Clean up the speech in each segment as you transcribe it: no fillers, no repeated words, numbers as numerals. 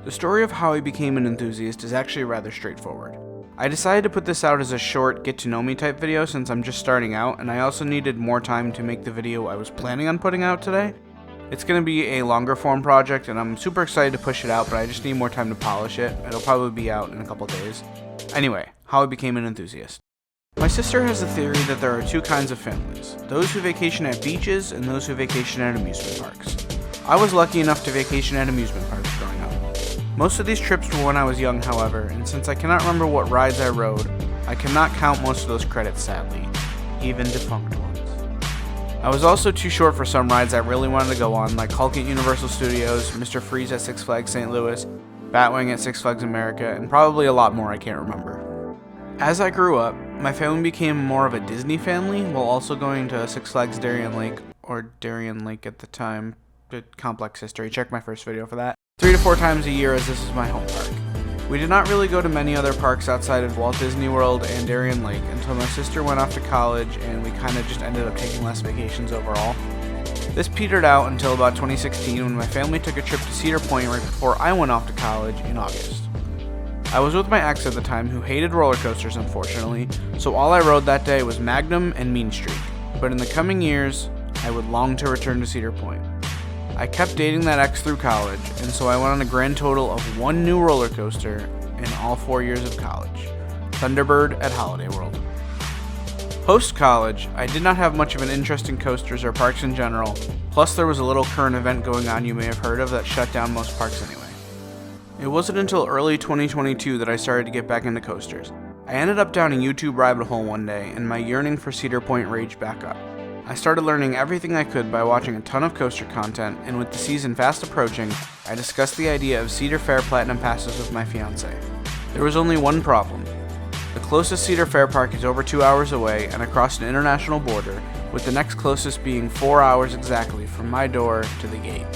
The story of how I became an enthusiast is actually rather straightforward. I decided to put this out as a short get-to-know-me type video since I'm just starting out, and I also needed more time to make the video I was planning on putting out today. It's going to be a longer form project, and I'm super excited to push it out, but I just need more time to polish it. It'll probably be out in a couple days. Anyway, how I became an enthusiast. My sister has a theory that there are two kinds of families, those who vacation at beaches and those who vacation at amusement parks. I was lucky enough to vacation at amusement parks growing up. Most of these trips were when I was young, however, and since I cannot remember what rides I rode, I cannot count most of those credits sadly, even defunct ones. I was also too short for some rides I really wanted to go on, like Hulk at Universal Studios, Mr. Freeze at Six Flags St. Louis, Batwing at Six Flags America, and probably a lot more I can't remember. As I grew up, my family became more of a Disney family, while also going to Six Flags Darien Lake, or Darien Lake at the time. Complex history, check my first video for that. 3 to 4 times a year, as this is my home park. We did not really go to many other parks outside of Walt Disney World and Darien Lake until my sister went off to college and we kind of just ended up taking less vacations overall. This petered out until about 2016 when my family took a trip to Cedar Point right before I went off to college in August. I was with my ex at the time who hated roller coasters, unfortunately, so all I rode that day was Magnum and Mean Streak, but in the coming years, I would long to return to Cedar Point. I kept dating that ex through college, and so I went on a grand total of 1 new roller coaster in all 4 years of college, Thunderbird at Holiday World. Post-college, I did not have much of an interest in coasters or parks in general, plus there was a little current event going on you may have heard of that shut down most parks anyway. It wasn't until early 2022 that I started to get back into coasters. I ended up down a YouTube rabbit hole one day, and my yearning for Cedar Point raged back up. I started learning everything I could by watching a ton of coaster content, and with the season fast approaching, I discussed the idea of Cedar Fair Platinum Passes with my fiancé. There was only one problem. The closest Cedar Fair park is over 2 hours away and across an international border, with the next closest being 4 hours exactly from my door to the gate.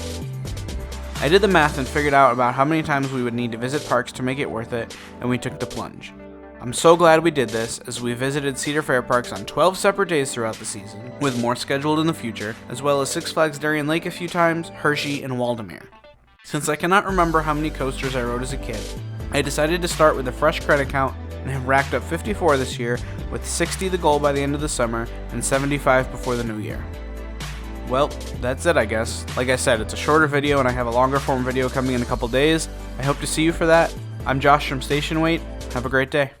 I did the math and figured out about how many times we would need to visit parks to make it worth it, and we took the plunge. I'm so glad we did this, as we visited Cedar Fair parks on 12 separate days throughout the season, with more scheduled in the future, as well as Six Flags Darien Lake a few times, Hershey, and Waldameer. Since I cannot remember how many coasters I rode as a kid, I decided to start with a fresh credit count and have racked up 54 this year, with 60 the goal by the end of the summer and 75 before the new year. Well, that's it I guess. Like I said, it's a shorter video and I have a longer form video coming in a couple days. I hope to see you for that. I'm Josh from Station Wait. Have a great day.